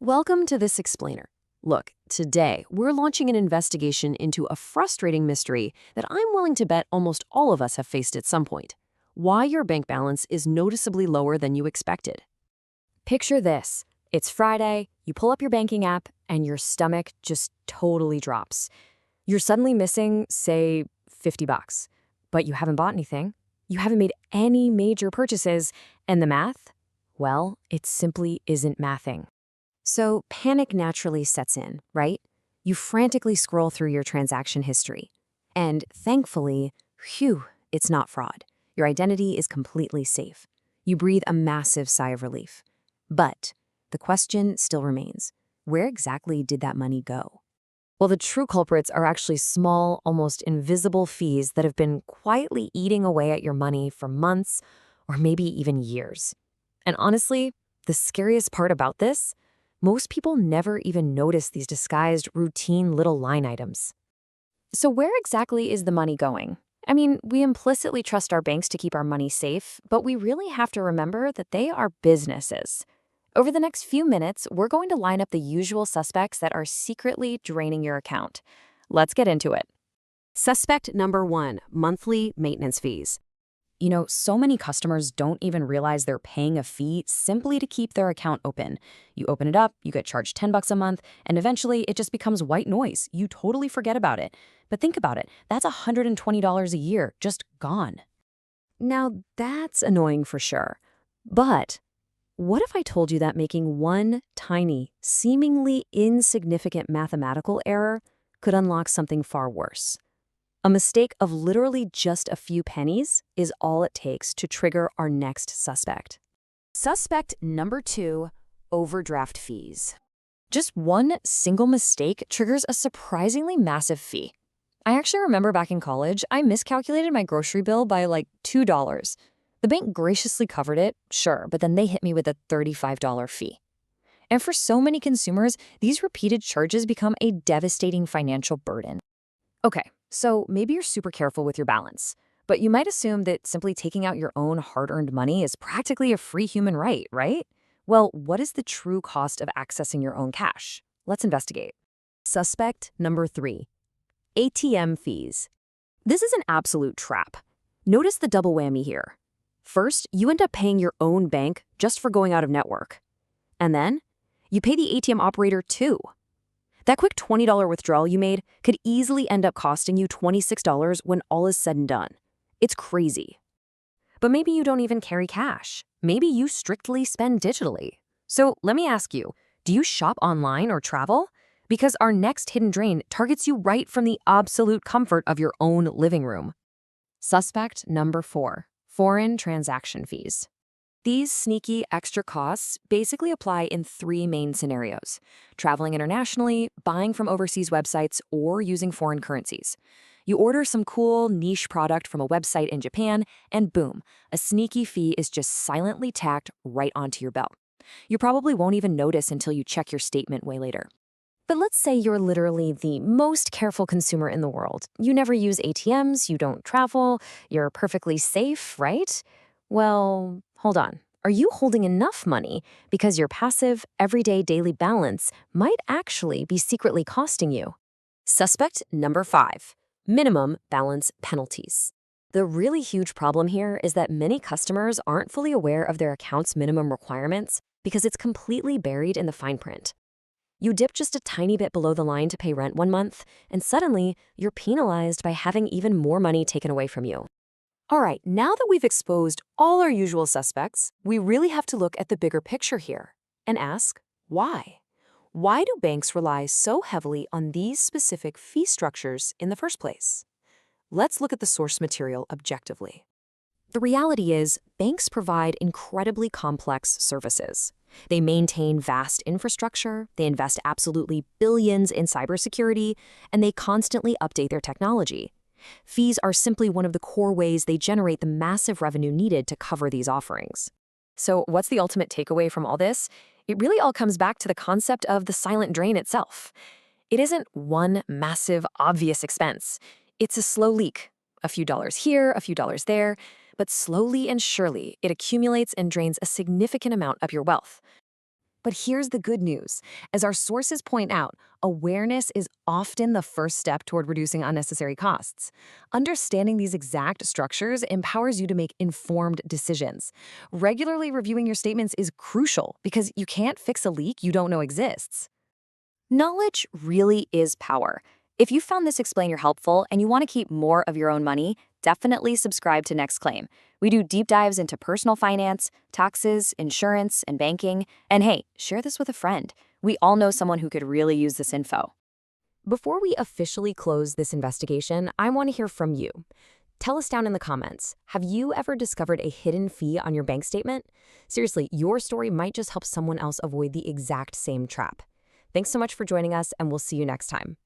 Welcome to This Explainer. Look, today we're launching an investigation into a frustrating mystery that I'm willing to bet almost all of us have faced at some point. Why your bank balance is noticeably lower than you expected. Picture this. It's Friday, you pull up your banking app, and your stomach just totally drops. You're suddenly missing, say, 50 bucks. But you haven't bought anything. You haven't made any major purchases. And the math? Well, it simply isn't mathing. So panic naturally sets in, right? You frantically scroll through your transaction history. And thankfully, it's not fraud. Your identity is completely safe. You breathe a massive sigh of relief. But the question still remains, where exactly did that money go? Well, the true culprits are actually small, almost invisible fees that have been quietly eating away at your money for months or maybe even years. And honestly, the scariest part about this, most people never even notice these disguised, routine little line items. So where exactly is the money going? I mean, we implicitly trust our banks to keep our money safe, but we really have to remember that they are businesses. Over the next few minutes, we're going to line up the usual suspects that are secretly draining your account. Let's get into it. Suspect number 1, monthly maintenance fees. You know, so many customers don't even realize they're paying a fee simply to keep their account open. You open it up, you get charged 10 bucks a month, and eventually it just becomes white noise. You totally forget about it. But think about it, that's $120 a year, just gone. Now, that's annoying for sure. But what if I told you that making one tiny, seemingly insignificant mathematical error could unlock something far worse? A mistake of literally just a few pennies is all it takes to trigger our next suspect. Suspect number 2, overdraft fees. Just one single mistake triggers a surprisingly massive fee. I actually remember back in college, I miscalculated my grocery bill by like $2. The bank graciously covered it, sure, but then they hit me with a $35 fee. And for so many consumers, these repeated charges become a devastating financial burden. Okay, so maybe you're super careful with your balance, but you might assume that simply taking out your own hard-earned money is practically a free human right, right? Well, what is the true cost of accessing your own cash? Let's investigate. Suspect number 3, ATM fees. This is an absolute trap. Notice the double whammy here. First, you end up paying your own bank just for going out of network. And then, you pay the ATM operator too. That quick $20 withdrawal you made could easily end up costing you $26 when all is said and done. It's crazy. But maybe you don't even carry cash. Maybe you strictly spend digitally. So let me ask you, do you shop online or travel? Because our next hidden drain targets you right from the absolute comfort of your own living room. Suspect number 4, foreign transaction fees. These sneaky extra costs basically apply in 3 main scenarios: traveling internationally, buying from overseas websites, or using foreign currencies. You order some cool niche product from a website in Japan, and boom, a sneaky fee is just silently tacked right onto your bill. You probably won't even notice until you check your statement way later. But let's say you're literally the most careful consumer in the world. You never use ATMs, you don't travel, you're perfectly safe, right? Well, hold on. Are you holding enough money because your passive, everyday daily balance might actually be secretly costing you? Suspect number 5, minimum balance penalties. The really huge problem here is that many customers aren't fully aware of their account's minimum requirements because it's completely buried in the fine print. You dip just a tiny bit below the line to pay rent one month, and suddenly you're penalized by having even more money taken away from you. All right, now that we've exposed all our usual suspects, we really have to look at the bigger picture here and ask, why? Why do banks rely so heavily on these specific fee structures in the first place? Let's look at the source material objectively. The reality is, banks provide incredibly complex services. They maintain vast infrastructure, they invest absolutely billions in cybersecurity, and they constantly update their technology. Fees are simply one of the core ways they generate the massive revenue needed to cover these offerings. So what's the ultimate takeaway from all this? It really all comes back to the concept of the silent drain itself. It isn't one massive, obvious expense. It's a slow leak. A few dollars here, a few dollars there, but slowly and surely, it accumulates and drains a significant amount of your wealth. But here's the good news. As our sources point out, awareness is often the first step toward reducing unnecessary costs. Understanding these exact structures empowers you to make informed decisions. Regularly reviewing your statements is crucial because you can't fix a leak you don't know exists. Knowledge really is power. If you found this explainer helpful and you want to keep more of your own money, definitely subscribe to NexClaim. We do deep dives into personal finance, taxes, insurance, and banking. And hey, share this with a friend. We all know someone who could really use this info. Before we officially close this investigation, I want to hear from you. Tell us down in the comments, have you ever discovered a hidden fee on your bank statement? Seriously, your story might just help someone else avoid the exact same trap. Thanks so much for joining us, and we'll see you next time.